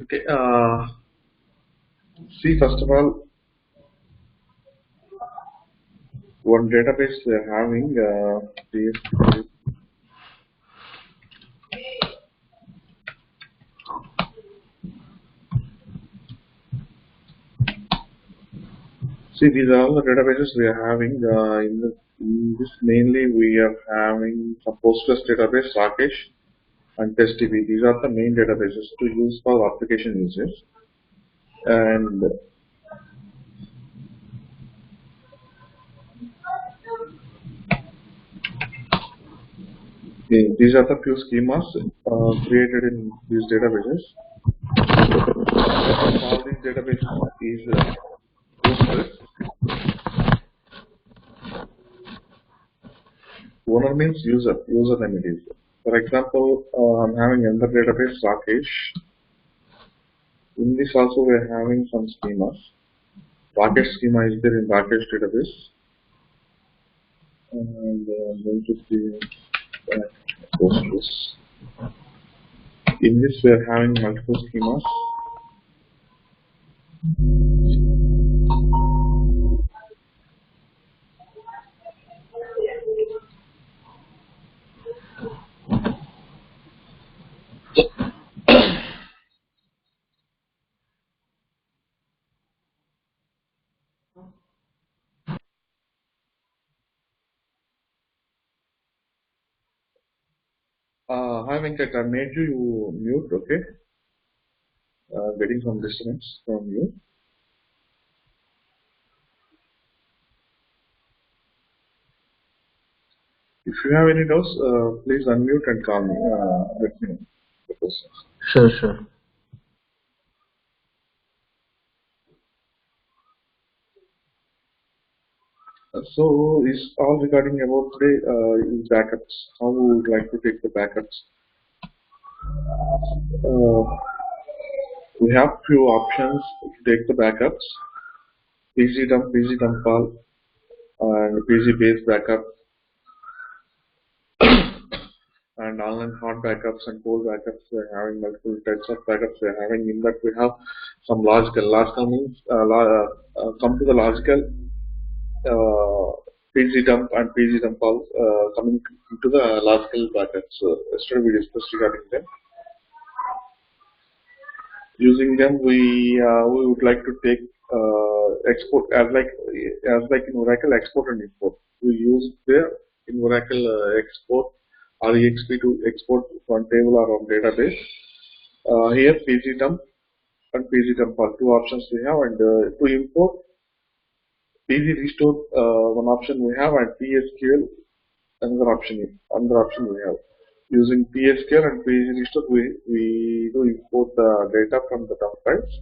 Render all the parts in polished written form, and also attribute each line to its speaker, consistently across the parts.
Speaker 1: Okay. See, first of all, one database we're having. See, these are all the databases we are having. In this mainly we are having some Postgres database, Rakesh, and TestDB. These are the main databases to use for application users. And these are the few schemas created in these databases. All these databases is Postgres. Owner means user, username it is. For example, I'm having another database, Rakesh. In this also we are having some schemas. Rakesh schema is there in Rakesh database. And I'm going to see Postgres. In this we are having multiple schemas. Hi Venkat, I made you mute, okay? Getting some disturbance from you. If you have any doubts, please unmute and call me. Let me know the questions.
Speaker 2: Sure, sure.
Speaker 1: So, is all regarding about today is backups. How we would like to take the backups? Uh, we have few options to take the backups: PG dump call, and PG based backup, and online hard backups and cold backups. We're having multiple types of backups. We're having in that we have some logical. Logical means come to the logical PG dump and PG dump calls coming to the logical backups. Yesterday we discussed regarding them. Using them, we would like to take export as like in Oracle export and import. We use the in Oracle export or EXP to export one table or one database. Here PG dump and PG dump are two options we have, and to import PG restore one option we have, and PSQL another option we have. Using PSQL and PG restore, we do import the data from the dump files,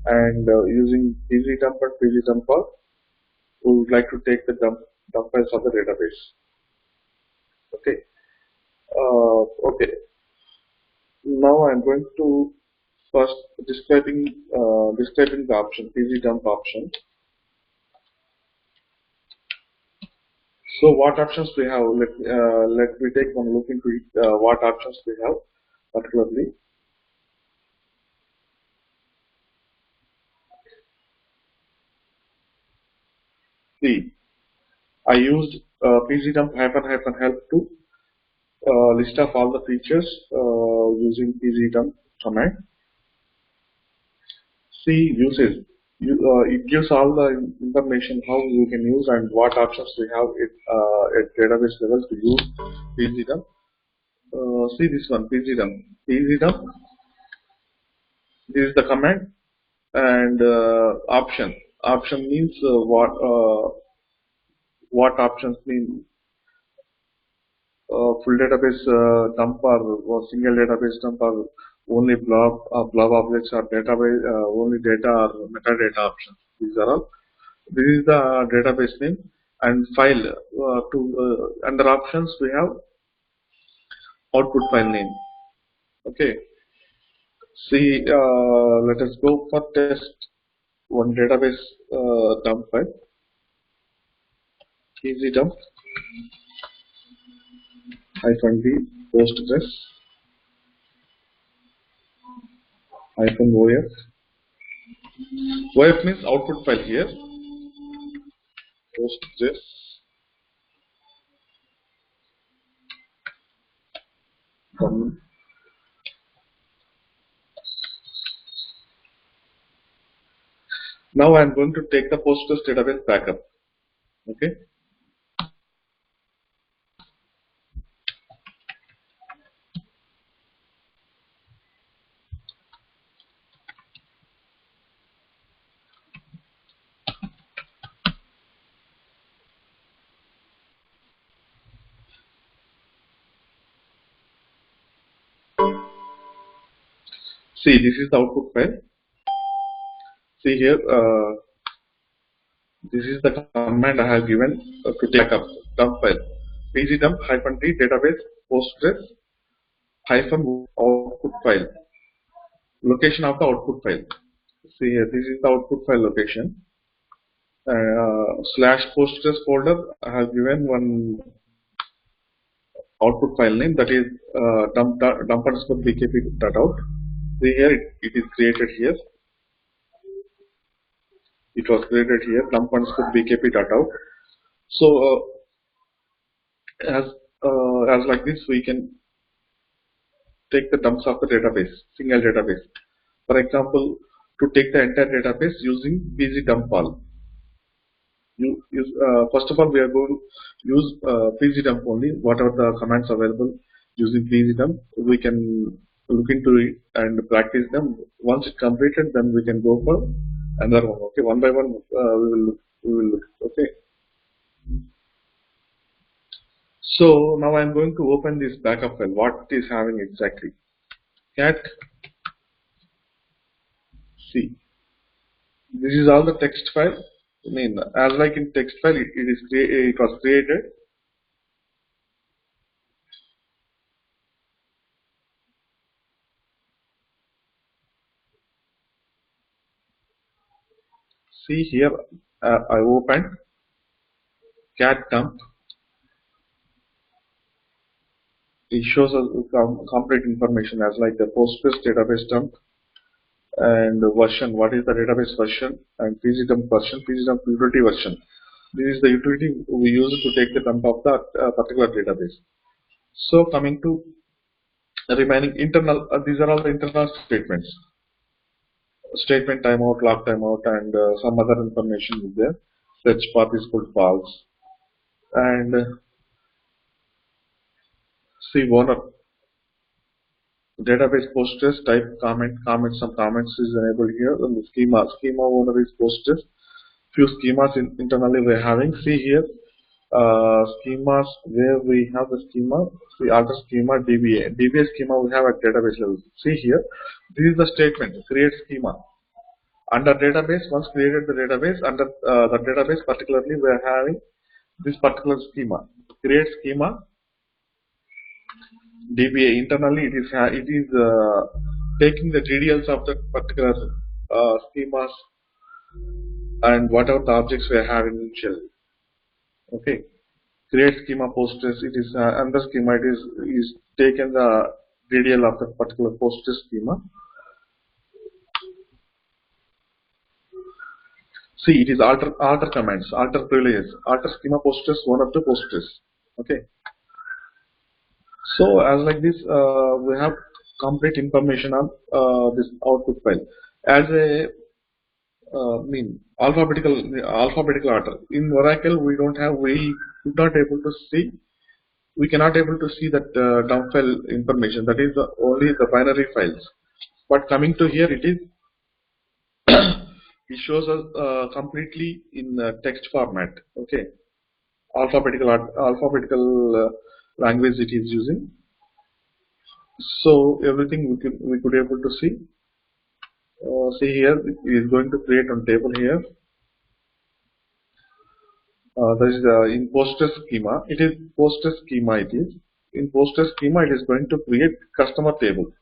Speaker 1: and using PG dump and PG dump all, we would like to take the dump files of the database. Okay. Okay. Now I'm going to first describing the option PG dump option. So what options we have? Let me take one look into it. What options we have particularly. See, I used pgdump --help to list of all the features using pgdump command. See usage. It gives all the information how you can use and what options we have at database level to use pgdump. See this one pgdump. Pgdump. This is the command, and option. Option means what options mean. Full database dump or single database dump or only blob objects or database only data or metadata options. These are all. This is the database name and file. Under options we have output file name. Okay. See, let us go for test one database dump file. Easy dump -d Postgres. hyphen OF. OF means output file here. Postgres. Now I am going to take the Postgres database backup. Okay. See, this is the output file. See here, this is the command I have given to take up dump file. pgdump -d database postgres hyphen output file. Location of the output file. See here, this is the output file location. Slash postgres folder, I have given one output file name, that is dump_bkp.out. See here, it is created here. It was created here, dump_bkp.out. So as like this, we can take the dumps of the database, single database. For example, to take the entire database using pgdump_all. First of all, we are going to use pgdump only. Whatever the commands available using pgdump, we can look into it and practice them. Once it's completed, then we can go for another one. Okay, one by one, we will look. Okay. So now I am going to open this backup file. What it is having exactly? Cat C. This is all the text file. I mean, as like in text file, it was created. See here, I opened cat dump. It shows us complete information as like the Postgres database dump and the version. What is the database version and pgdump version, pgdump utility version. This is the utility we use to take the dump of that particular database. So coming to the remaining internal, these are all the internal statements. Statement timeout, lock timeout, and some other information is there. Search path is called false. And see owner database Postgres type comment. Some comments is enabled here. And the schema owner is Postgres. Few schemas internally we're having. See here schemas where we have the schema. See alter schema DBA schema we have at database level. See here, this is the statement create schema. Under database, once created the database, under the database particularly we are having this particular schema. Create schema DBA. Internally it is taking the DDLs of that particular schemas and whatever the objects we are having in shell. Okay. Create schema Postgres. It is under schema. It is taken the DDL of that particular Postgres schema. See, it is alter commands, alter privileges, alter schema Postgres one up to Postgres. Okay. So as like this, we have complete information on this output file as a alphabetical order. In Oracle, we cannot able to see that dump file information. That is only the binary files. But coming to here, it shows us completely in text format. Okay, alphabetical language it is using. So everything we could able to see. See here, it is going to create on table here. That is in Postgres schema. It is Postgres schema. It is in Postgres schema. It is going to create customer table.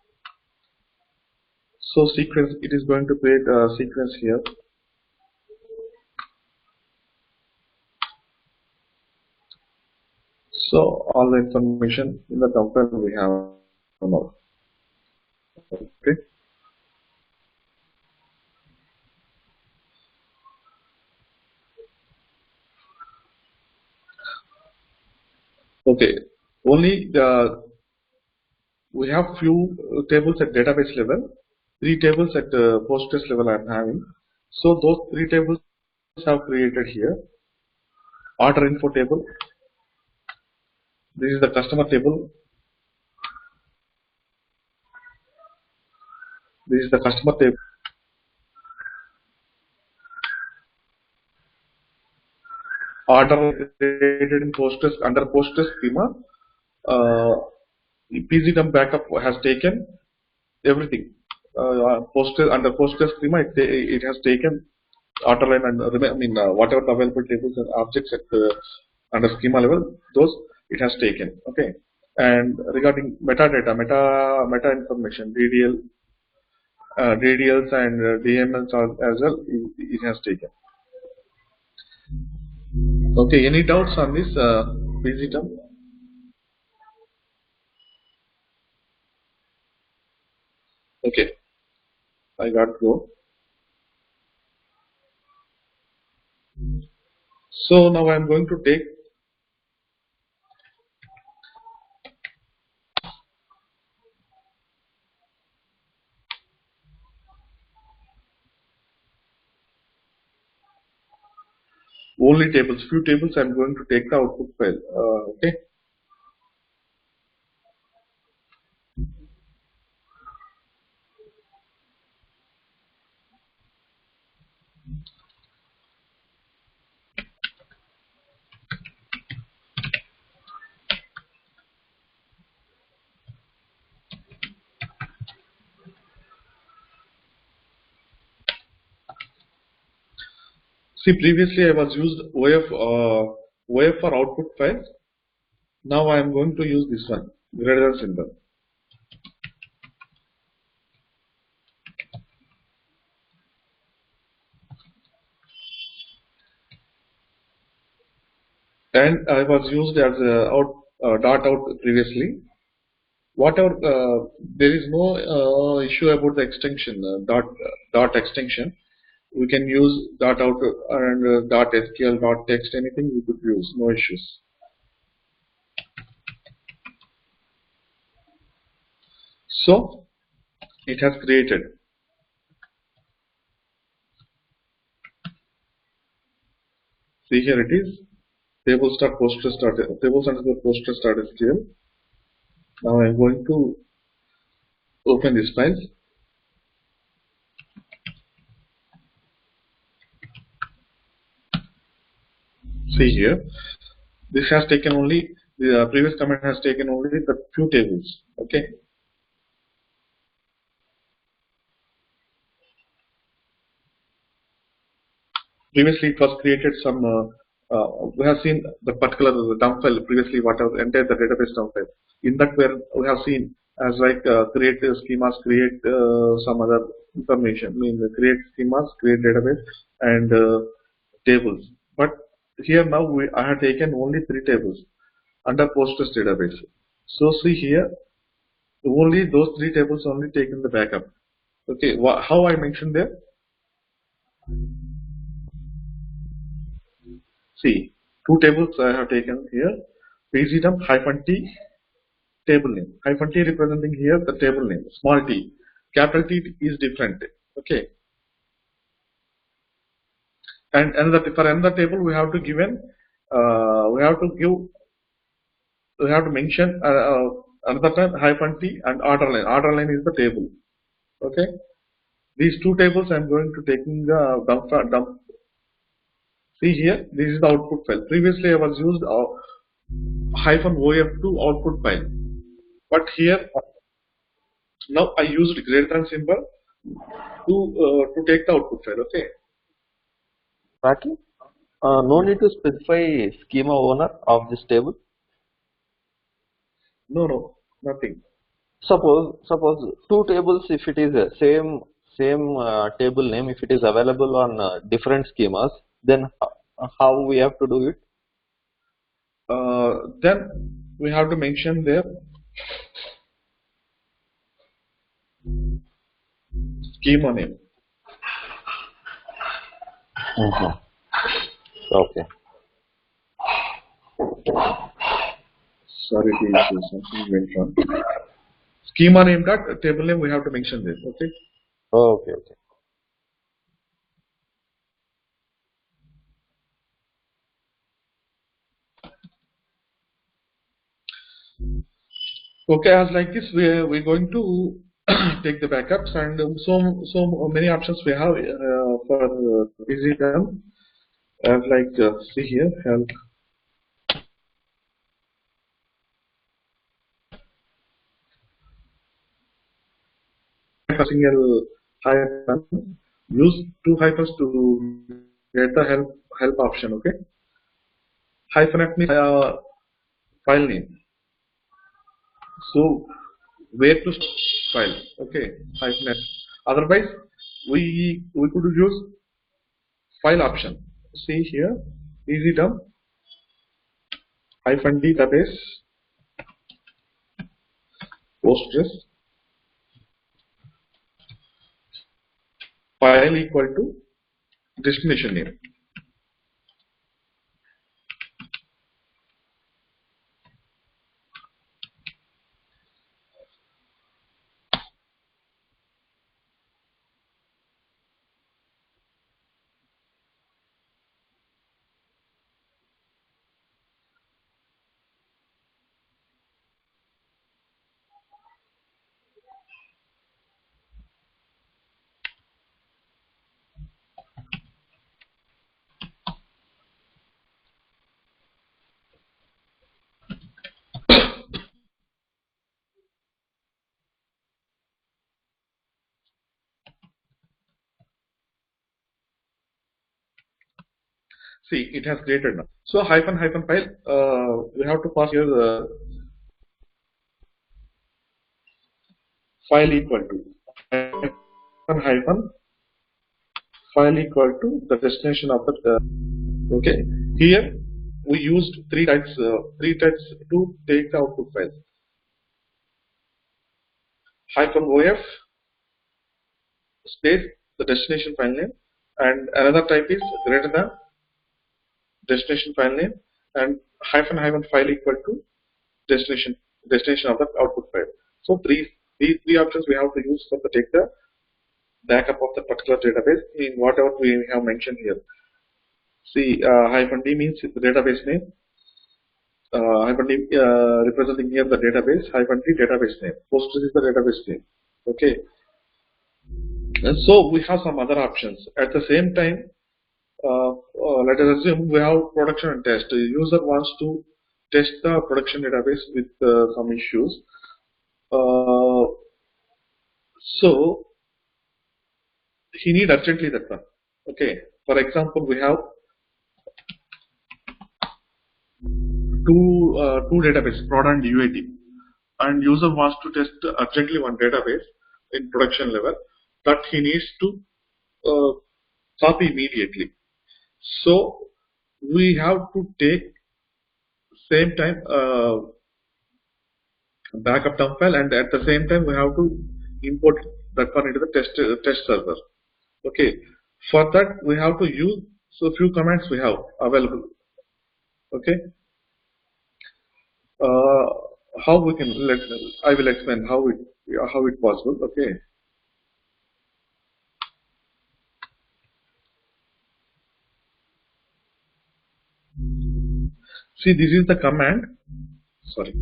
Speaker 1: So sequence. It is going to create a sequence here. So all the information in the dump file we have now. Okay. Okay, only we have few tables at database level, 3 tables at Postgres level I am having. So those 3 tables have created here. Order info table. This is the customer table. This is the customer table. Order created in Postgres under Postgres schema. PZDump backup has taken everything. Postgres under Postgres schema, it has taken order line and whatever the available tables and objects at under schema level, those it has taken. Okay, and regarding metadata, meta information, DDLs and DMLs as well, it has taken. Okay, any doubts on this PZDump? Okay, I got go. So now I am going to take only tables, few tables. I am going to take the output file. Okay. See, previously I was used OF for output files. Now I am going to use this one, greater than symbol. And I was used as dot out previously. Whatever, there is no issue about the extension, dot extension. We can use dot out and dot SQL, dot text, anything we could use, no issues. So it has created. See, here it is. Tables underscore Postgres.SQL. Now I am going to open this file. See here, this has taken only the previous command has taken only the few tables. Okay. Previously, it was created some. We have seen the particular dump file previously. What was entered the database dump file. In that, where we have seen as like create schemas, create some other information. Create schemas, create database, and tables. But here now I have taken only 3 tables under Postgres database. So see here, only those 3 tables only taken the backup. Okay, how I mentioned there? See, 2 tables I have taken here. PZDump -t table name. -t representing here the table name. Small t. Capital T is different. Okay. And for another table we have to mention another time -t and order line. Order line is the table. Okay. These 2 tables I am going to taking the dump. See here, this is the output file. Previously I was used -of to output file, but here now I used greater than symbol to take the output file. Okay.
Speaker 2: Raki, no need to specify schema owner of this table.
Speaker 1: No, nothing.
Speaker 2: Suppose 2 tables, if it is a same table name, if it is available on different schemas, then how we have to do it?
Speaker 1: Then we have to mention there schema name.
Speaker 2: Okay.
Speaker 1: Sorry, it is something went wrong. Schema name dot table name, we have to mention this. Okay.
Speaker 2: Okay, okay.
Speaker 1: Okay, as like this, we're going to take the backups, and so many options we have for easy them. As like see here, help a single hyphen. Use two hyphens to get the help option. Okay, hyphen at means file name. So where to file? Okay, hyphen at. Otherwise, we could use file option. See here, easy term hyphen database Postgres file equal to destination name. See, it has created now. So hyphen file, we have to pass here the file equal to hyphen file equal to the destination of the okay. Here we used three types to take the output file. Hyphen OF space the destination file name, and another type is greater than destination file name, and hyphen file equal to destination of the output file. So these three options we have to use for the take the backup of the particular database in whatever we have mentioned here. See, hyphen D means the database name, hyphen D representing here the database, hyphen D database name. Postgres is the database name. Okay. And so we have some other options. At the same time, let us assume we have production and test. The user wants to test the production database with some issues. So he need urgently that one. Okay. For example, we have two databases, prod and UAT, and user wants to test urgently one database in production level that he needs to copy immediately. So we have to take same time backup dump file, and at the same time we have to import that one into the test server. Okay, for that we have to use so few commands we have available. Okay, how we can I will explain how it possible. Okay, see, this is the command. Sorry.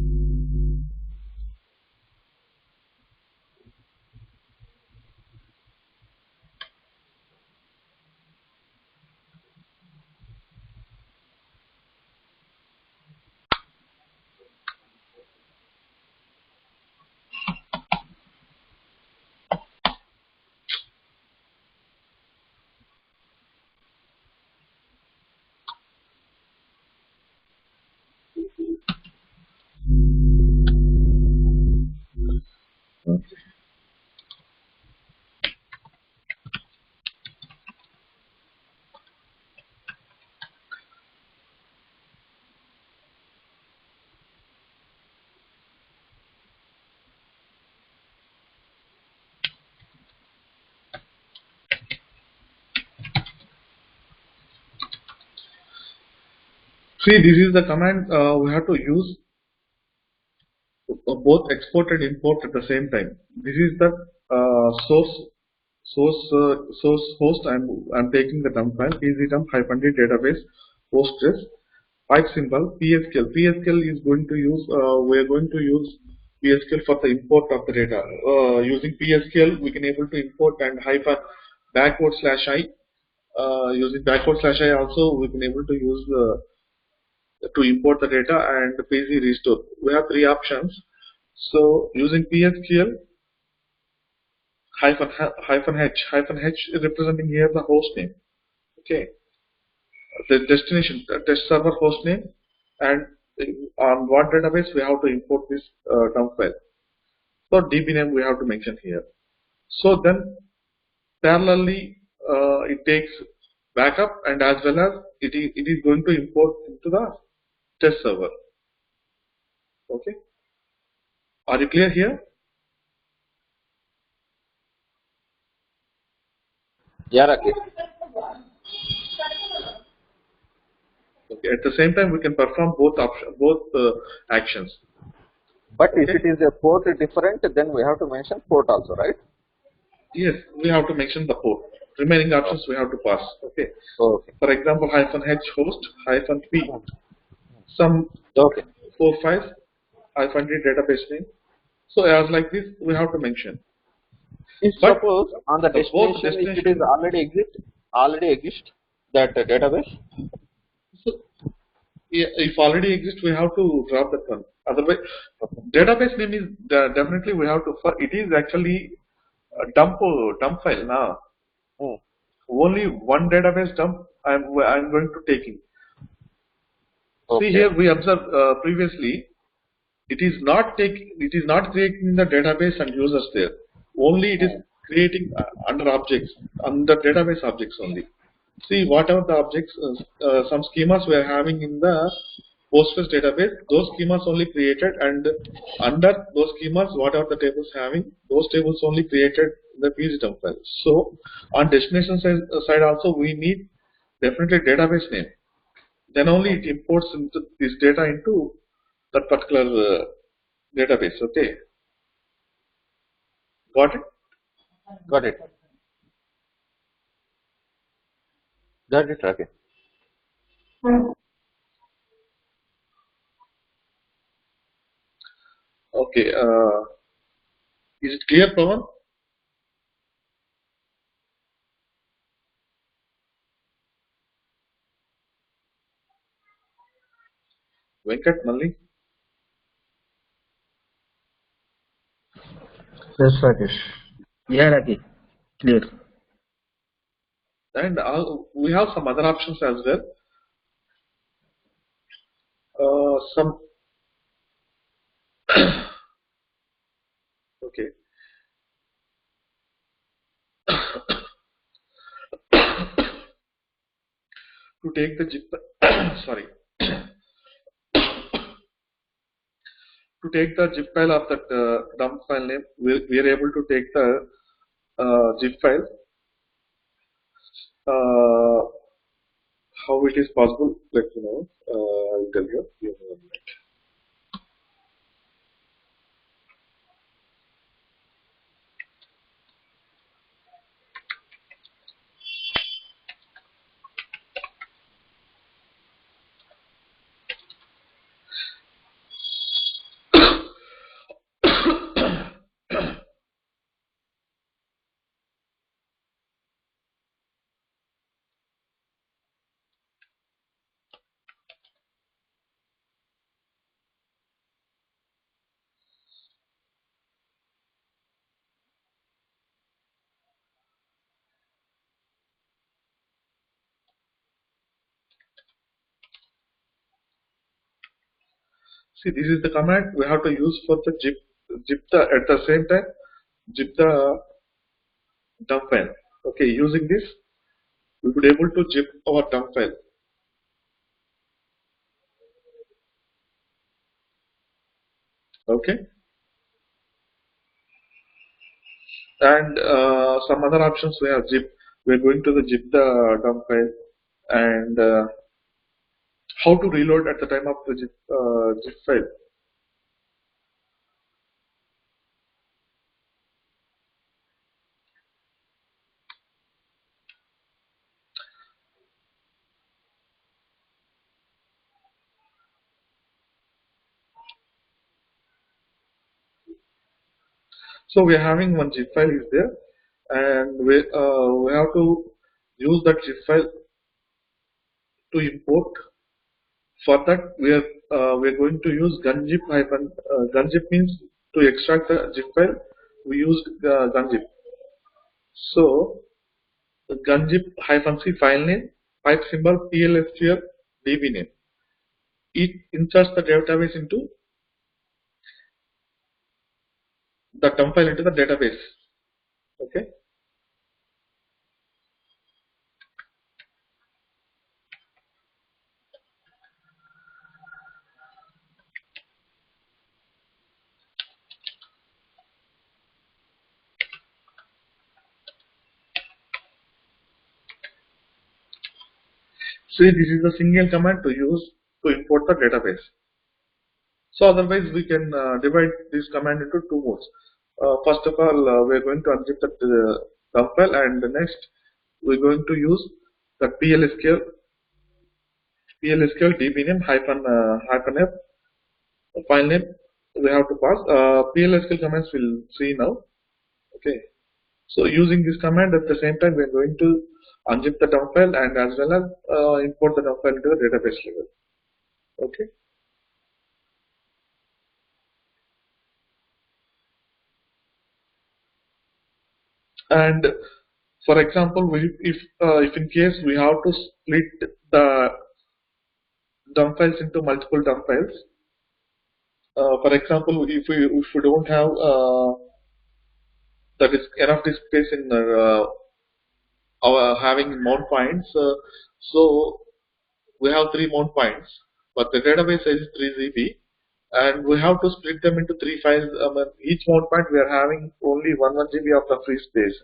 Speaker 1: Okay. See, this is the command we have to use both export and import at the same time. This is the source host. I'm taking the dump file pgdump -d database Postgres pipe symbol PSQL. PSQL is going to use we are going to use PSQL for the import of the data. Using PSQL, we can able to import and hyphen /i. Using /i also we can able to use to import the data and pg restore. We have three options. So using PSQL -h representing here the host name. Okay, the destination test server host name, and on what database we have to import this dump file. So DB name we have to mention here. So then parallelly it takes backup, and as well as it is going to import into the test server. Okay, are you clear here?
Speaker 2: Yeah, Rakesh.
Speaker 1: Okay. At the same time, we can perform both actions.
Speaker 2: But if it is a port different, then we have to mention port also, right?
Speaker 1: Yes, we have to mention the port. Remaining options we have to pass. Okay.
Speaker 2: Okay.
Speaker 1: For example, -h host -p some 4 files -d database name. So as like this, we have to mention.
Speaker 2: If suppose on the destination, if it is already exist that database.
Speaker 1: So yeah, if already exists, we have to drop that one. Otherwise, database name is definitely we have to. For it is actually a dump file now. Only one database dump I'm going to take in.
Speaker 2: Okay.
Speaker 1: See here we observed previously, it is not creating the database and users there. Only it is creating under database objects only. See, whatever the objects, some schemas we are having in the Postgres database, those schemas only created, and under those schemas, whatever the tables having, those tables only created in the pgdump file. So on destination side also, we need definitely database name. Then only it imports into this data into that particular database. Okay, got it?
Speaker 2: Got it. Got it, Rakesh.
Speaker 1: Okay, is it clear, Pawan? Venkat, Malli?
Speaker 3: Yes, Rakesh. Yeah, Rakesh. Clear.
Speaker 1: And we have some other options as well. Some okay. To take the zip, sorry. To take the zip file of that dump file name, we are able to take the zip file. How it is possible? Let me know. I'll tell you. Give me a minute. See, this is the command we have to use for the zip at the same time zip the dump file. Okay, using this, we would able to zip our dump file. Okay, and some other options we have zip. We are going to the zip the dump file, and how to reload at the time of the zip file. So we are having one zip file is there, and we have to use that zip file to import. For that, we are going to use gunzip hyphen gunzip means to extract the zip file. We use gunzip. So gunzip hyphen c file name, pipe symbol, PLSQL, DB name. It inserts the database into the dump file into the database. Okay. See, this is a single command to use to import the database. So otherwise, we can divide this command into two modes. First of all, we are going to unzip the dump file, and the next we are going to use the PLSQL DB name hyphen f file name. We have to pass PLSQL commands. We'll see now. Okay. So using this command at the same time, we are going to unzip the dump file and as well as import the dump file into the database level. Okay. And for example, if in case we have to split the dump files into multiple dump files, for example, if we don't have that is enough disk space in our having mount points, so we have 3 mount points, but the database size is 3 GB, and we have to split them into 3 files. Each mount point we are having only 1 GB of the free space.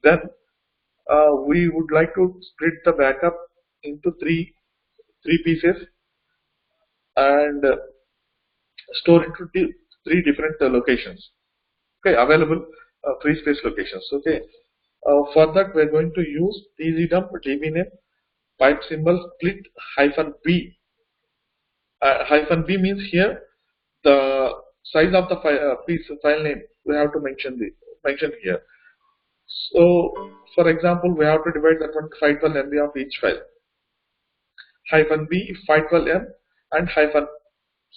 Speaker 1: Then we would like to split the backup into three pieces and store into 3 different locations. Okay, available free space locations. Okay, for that we are going to use tzdump db name pipe symbol split hyphen b. Hyphen b means here the size of the file name we have to mention here. So, for example, we have to divide that one 512 MB of each file. Hyphen b 512 M and hyphen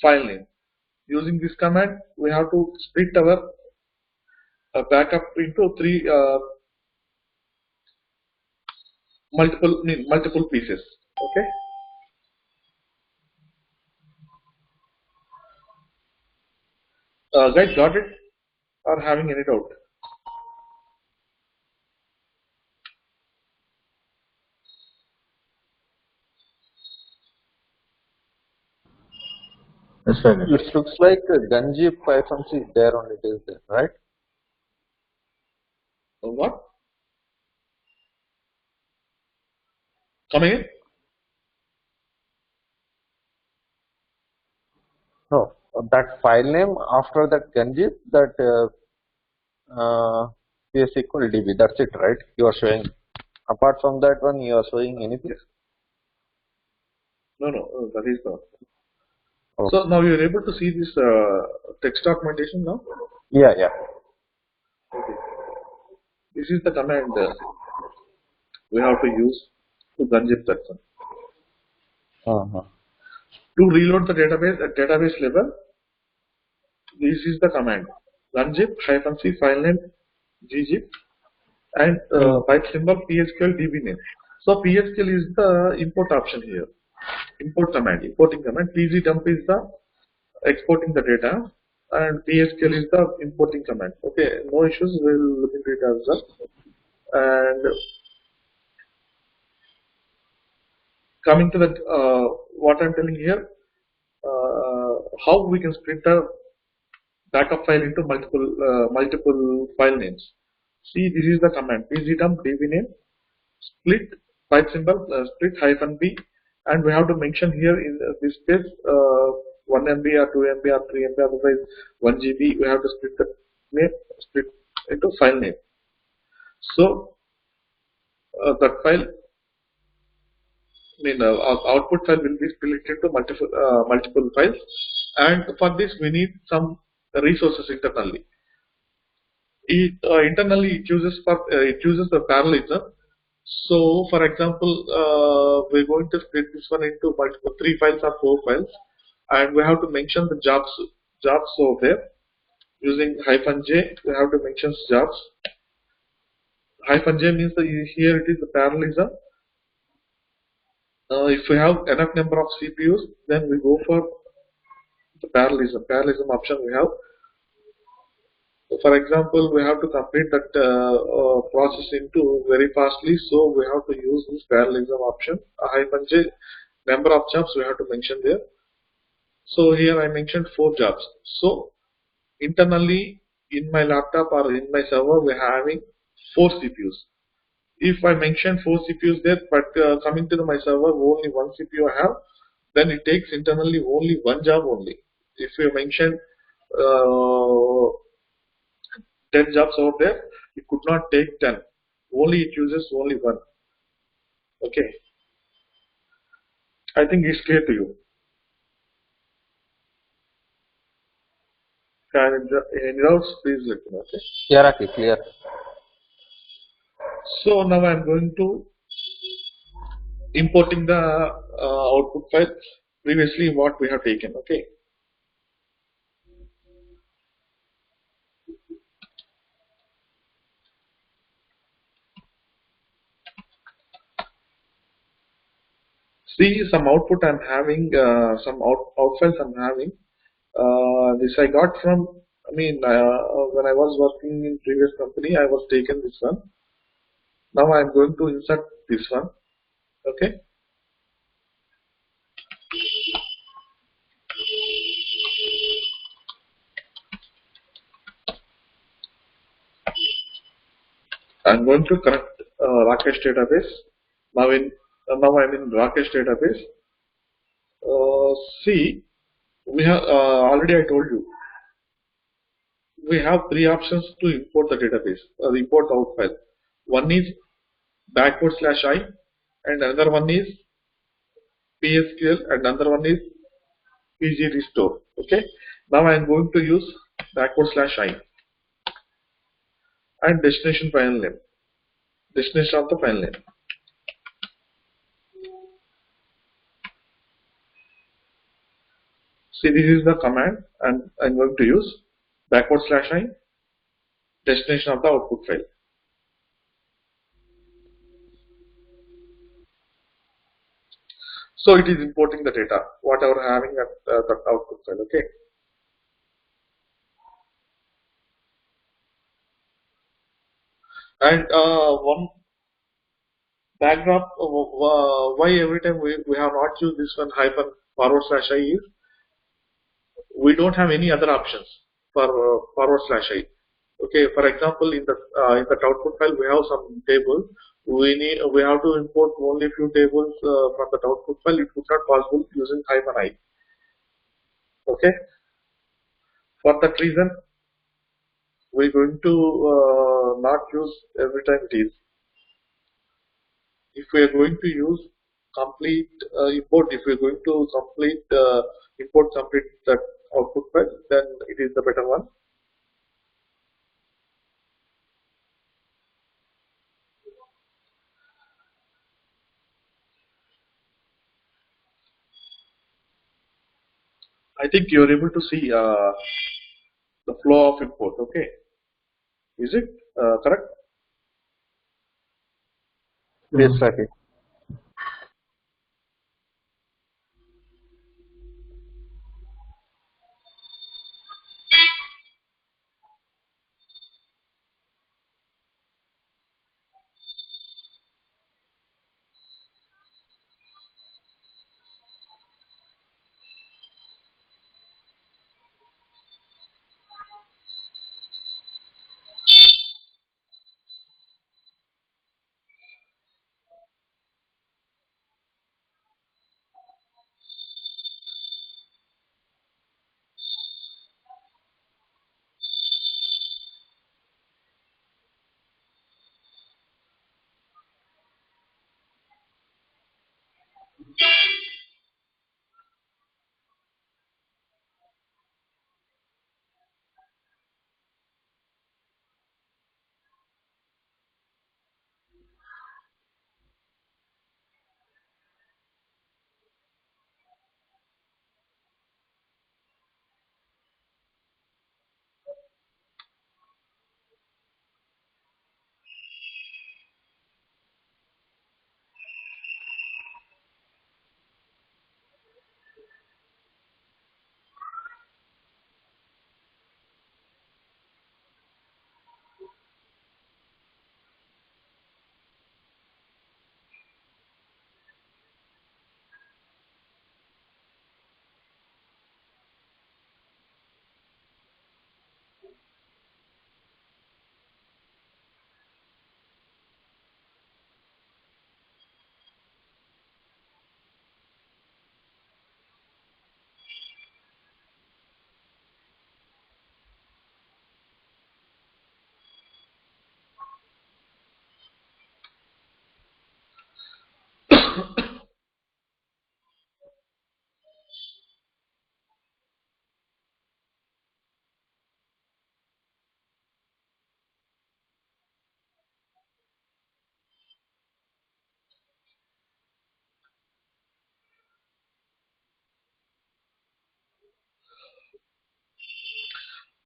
Speaker 1: file name. Using this command, we have to split our backup into 3 multiple pieces. Okay. Guys, got it? Or having any doubt?
Speaker 3: That's right.
Speaker 2: It looks like gunzip hyphen c there only it is there, right?
Speaker 1: What? Coming in?
Speaker 2: No, that file name after that gunzip, that PSQL DB, that's it, right? You are showing. Apart from that one, you are showing anything?
Speaker 1: No, that is not.
Speaker 2: Oh.
Speaker 1: So now you are able to see this text documentation now?
Speaker 2: Yeah.
Speaker 1: Okay. This is the command we have to use to gunzip that one. To reload the database at database level, this is the command gunzip hyphen c file name gzip and pipe symbol PSQL DB name. So PSQL is the import option here. Importing command. tzdump is the exporting the data, and PSQL is the importing command. Okay, no issues. We'll look into it as well. And coming to the what I'm telling here, how we can split the backup file into multiple file names. See, this is the command tzdump db name split pipe symbol split hyphen b, and we have to mention here in this space 1 MB or 2 MB or 3 MB, otherwise 1 GB. We have to split the name, split into file name. So that file, output file will be split into multiple files, and for this we need some resources internally. It internally it uses the parallelism. So, for example, we're going to split this one into multiple 3 files or 4 files, and we have to mention the jobs over there using -j. We have to mention jobs. -j means that here it is the parallelism. If we have enough number of CPUs, then we go for the parallelism. Parallelism option we have. For example, we have to complete that process into very fastly, so we have to use this parallelism option. -j number of jobs we have to mention there. So here I mentioned 4 jobs. So internally in my laptop or in my server we're having 4 CPUs. If I mention 4 CPUs there, but coming to my server only 1 CPU I have, then it takes internally only 1 job only. If you mention uh, 10 jobs over there, it could not take 10. Only it uses only one. Okay. I think it's clear to you. And any doubts, please let me know. Okay.
Speaker 2: Yeah, Raki, clear.
Speaker 1: So now I'm going to importing the output file previously what we have taken. Okay. See some output I'm having, some out files I'm having. This I got from, I mean, when I was working in previous company, I was taken this one. Now I'm going to insert this one. Okay. I'm going to connect Rakesh database. Now I'm in Rakesh database. See, we have already I told you we have 3 options to import the database, import the out file. One is /i, and another one is PSQL, and another one is PG restore. Okay. Now I am going to use /i and destination file name. Destination of the file name. See, this is the command, and I'm going to use /i destination of the output file. So it is importing the data, whatever having at the output file. Okay. And one backdrop, why every time we have not used this one -/i is we don't have any other options for /i. Okay, for example, in the output file we have some table. We have to import only few tables from the output file. It would not possible using -i. Okay, for that reason we're going to not use every time it is. If we are going to use complete import, if we are going to complete that output file, then it is the better one. I think you are able to see the flow of import. Okay, is it correct?
Speaker 2: Yes, Raki.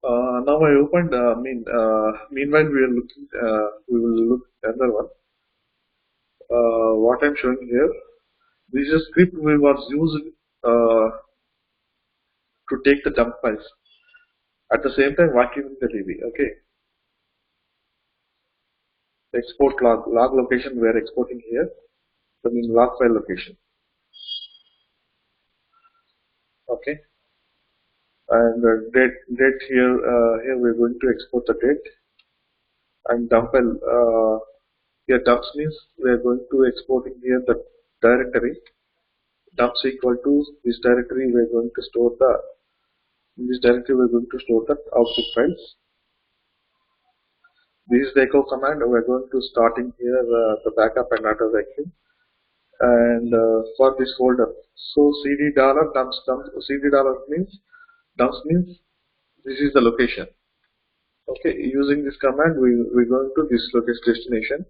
Speaker 1: Now I opened. Meanwhile we are looking. We will look another one. What I'm showing here. This is a script we was using to take the dump files. At the same time, vacuuming the DB. Okay. Export log location we are exporting here. I mean log file location. Okay. And date here. Here we're going to export the date. And dump file. Here dumps means we are going to exporting here the directory. Dumps equal to this directory. We are going to store the. In this directory we are going to store the output files. This is the echo command. We are going to starting here the backup and data vacuum. And for this folder, so cd dollar dumps cd dollar means dumps means this is the location. Okay, using this command we're going to this location destination,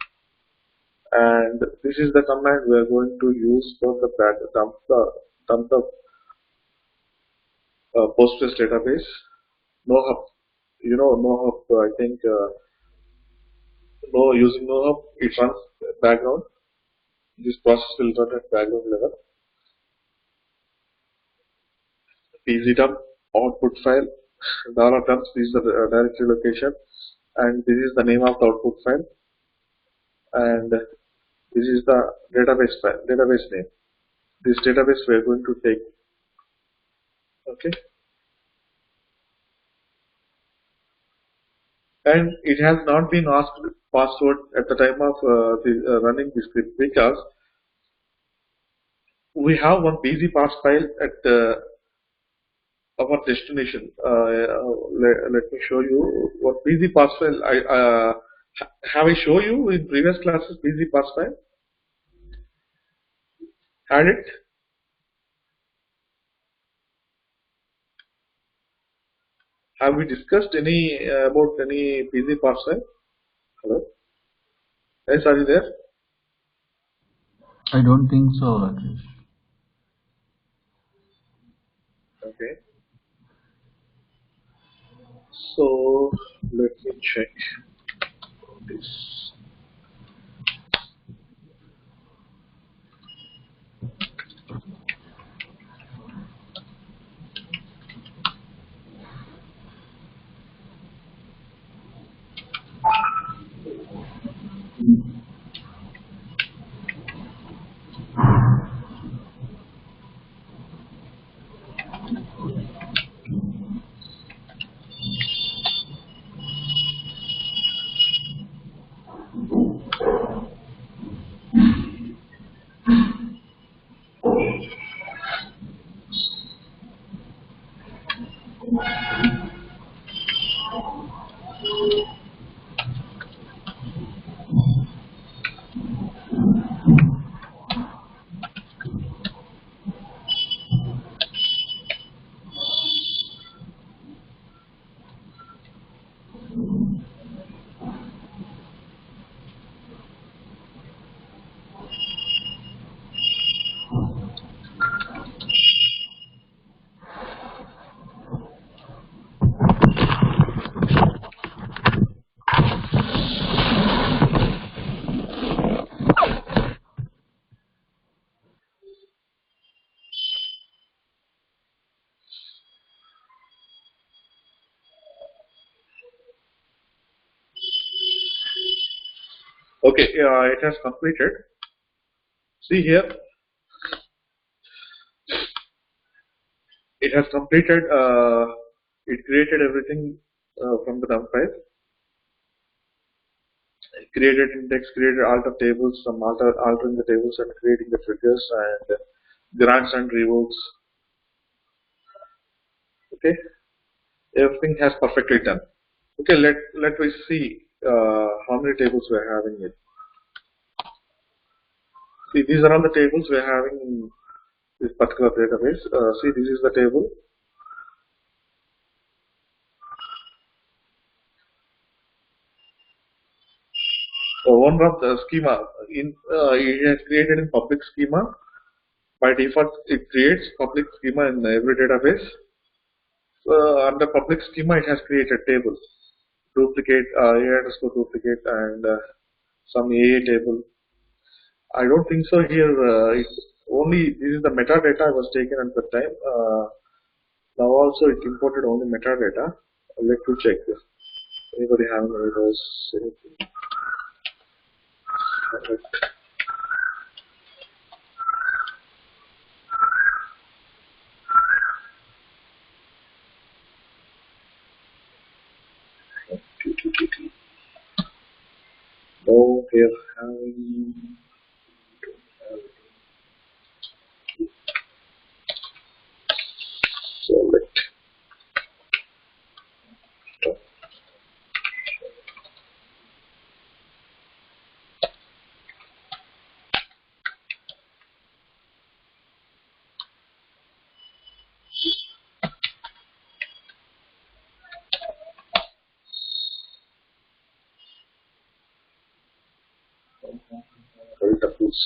Speaker 1: and this is the command we are going to use for the dump the Postgres database. NoHub, NoHub. I think no using NoHub it runs background. This process will run at background level. pzdump output file $dumps. This is the directory location, and this is the name of the output file, and this is the database file, database name. This database we are going to take. Okay, and it has not been asked password at the time of running the script, because we have one BZ-parse file at our destination. Let me show you what BZ-parse file. Have I shown you in previous classes BZ-parse file? Had it? Have we discussed any about any BZ-parse file? Hello? Yes, are you there?
Speaker 3: I don't think so, Rakesh.
Speaker 1: Okay. So let me check this. Okay, it has completed. See here, it has completed. It created everything from the dump file. It created index, created alter tables, from altering the tables and creating the figures and grants and revokes. Okay, everything has perfectly done. Okay, let us see how many tables we are having it. See, these are all the tables we are having in this particular database. See, this is the table. So one of the schema it has created in public schema. By default, it creates public schema in every database. under public schema, it has created table, duplicate, A underscore duplicate, and some AA table. I don't think so here. Only this is the metadata was taken at the time. Now also it imported only metadata. Let me check this. Anybody have any errors? Anything? No, here having. Select. Delta plus.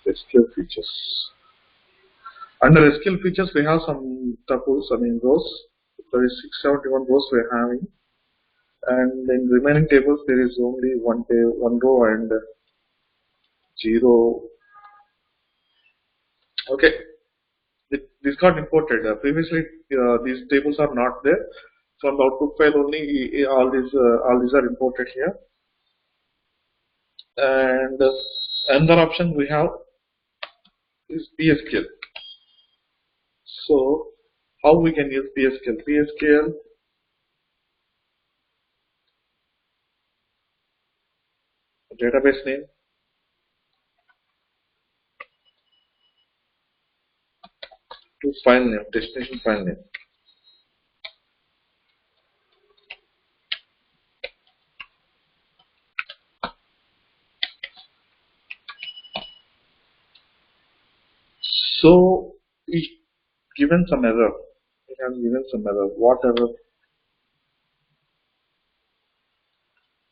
Speaker 1: SQL features. Under SQL features, we have some tuples, rows. There is 671 rows we are having. And in remaining tables, there is only one row and 0. Okay, this got imported. Previously, these tables are not there. From the output file only, all these are imported here. And another option we have is PSQL. So, how we can use PSQL? PSQL, database name, to file name, destination file name. So, it given some error. It has given some error. What error?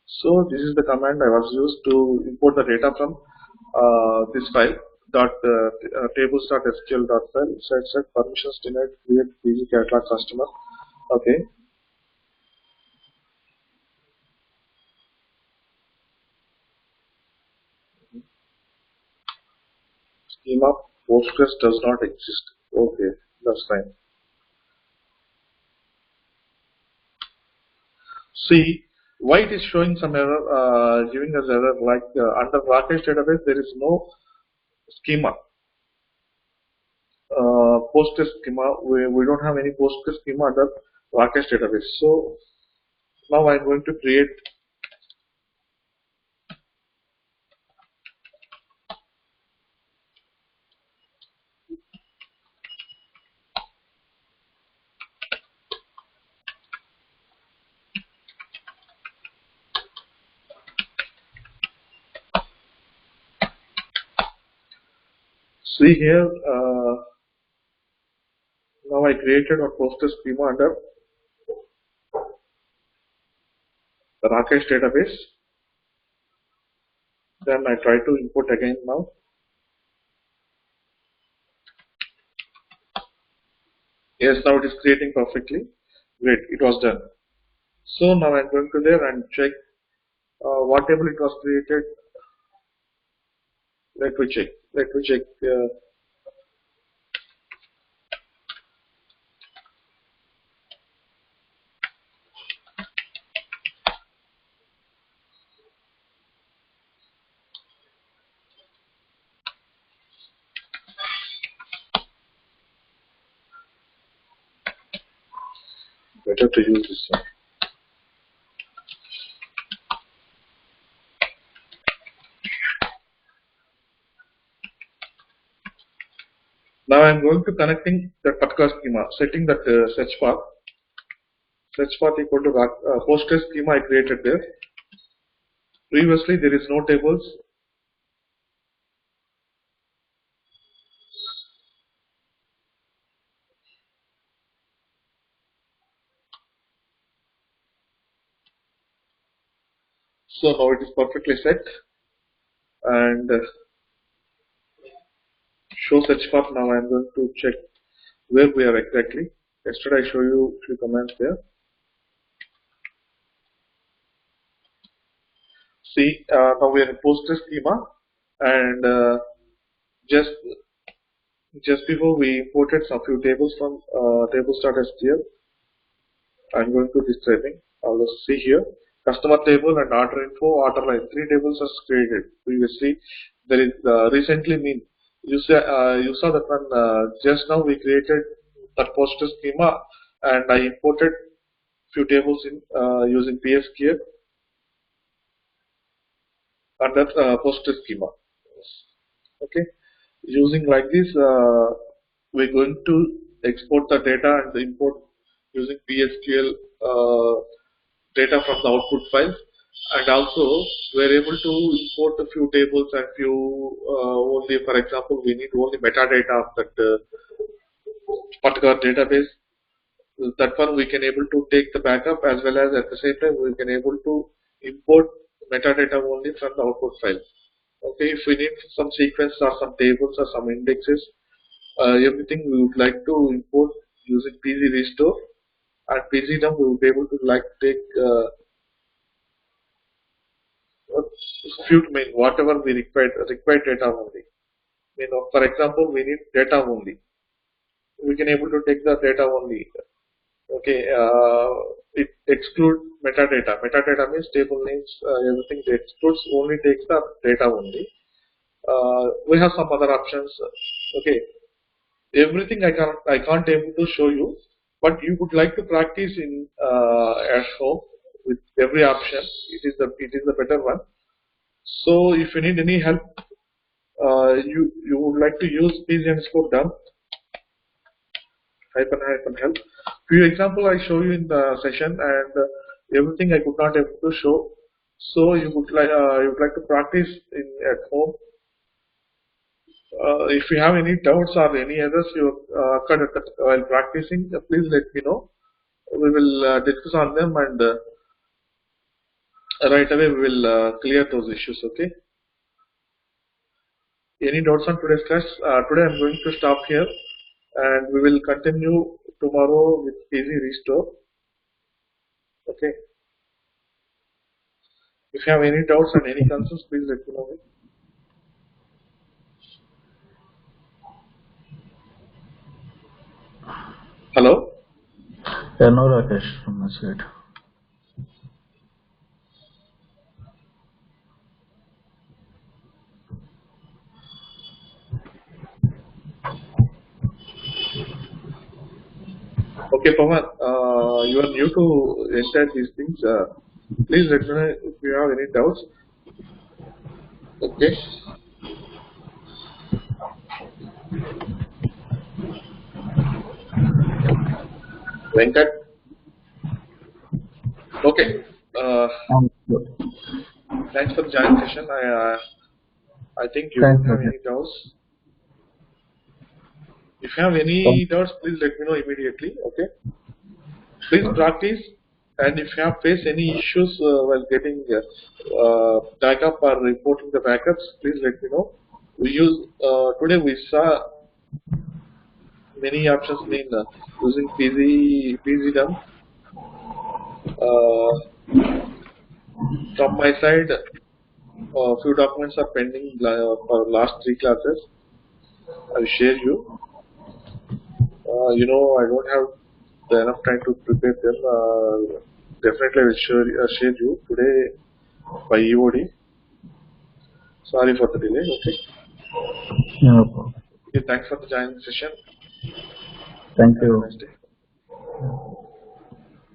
Speaker 1: So, this is the command I was used to import the data from this file tables.sql.file. Set permissions denied, create PG catalog customer. Okay. Schema Postgres does not exist. Okay, that's fine. See, why it is showing some error, giving us error like under Rakesh database there is no schema. Postgres schema, we don't have any Postgres schema under Rakesh database. So now I'm going to create. See here, now I created a Postgres schema under the Rakesh database. Then I try to import again now. Yes, now it is creating perfectly. Great, it was done. So now I'm going to there and check what table it was created. Let me check. Let me check. Better to use this one. Now I'm going to connecting that particular schema, setting that search path. Search path equal to Postgres schema I created there. Previously there is no tables. So now it is perfectly set. And show search path. Now I'm going to check where we are exactly. Yesterday I show you few commands there. See, now we are in Postgres schema, and just before we imported some few tables from tables.htl. I'm going to describing. I'll just see here. Customer table and order info, order line. 3 tables are created previously. There is recently mean you saw that one just now we created that Postgres schema and I imported few tables in using PSQL and that Postgres schema. Okay, using like this, we're going to export the data and import using PSQL data from the output files, and also we're able to import a few tables and few only, for example, we need only metadata of that particular database. That one we can able to take the backup, as well as at the same time we can able to import metadata only from the output file. Okay, if we need some sequence or some tables or some indexes, everything we would like to import using PZ Restore and PZDump, we will be able to like take few main whatever we required data only. You know, for example, we need data only. We can able to take the data only. Okay, it exclude metadata. Metadata means table names, everything. It excludes only takes the data only. We have some other options. Okay, everything I can't able to show you, but you would like to practice in at home with every option. It is the better one. So if you need any help, you would like to use pz_dump -help. Few example I show you in the session, and everything I could not able to show. So you would like to practice in at home. If you have any doubts or any others you occurred while practicing, please let me know. We will discuss on them, and right away we will clear those issues. Okay. Any doubts on today's class? Today I'm going to stop here, and we will continue tomorrow with PZ Restore. Okay. If you have any doubts and any concerns, please let me know. Hello?
Speaker 3: Yeah, no, Rakesh, from my side.
Speaker 1: Okay, Pawan, you are new to enter these things. Please let me know if you have any doubts. Okay. Venkat? Okay. Thanks for the joining session. I think you don't have any doubts. If you have any doubts, please let me know immediately. Okay. Please practice, and if you have faced any issues while getting backup or reporting the backups, please let me know. We use today we saw many options mean using PZDump. From my side, few documents are pending for last 3 classes. I will share you. I don't have enough time to prepare them. Definitely I will share you today by EOD. Sorry for the delay. Okay.
Speaker 3: No problem.
Speaker 1: Okay, thanks for the joining session.
Speaker 3: Thank
Speaker 1: Have a
Speaker 3: you.
Speaker 1: nice day.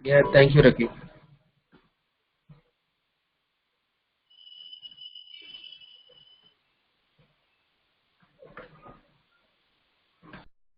Speaker 4: Yeah, thank you, Raki.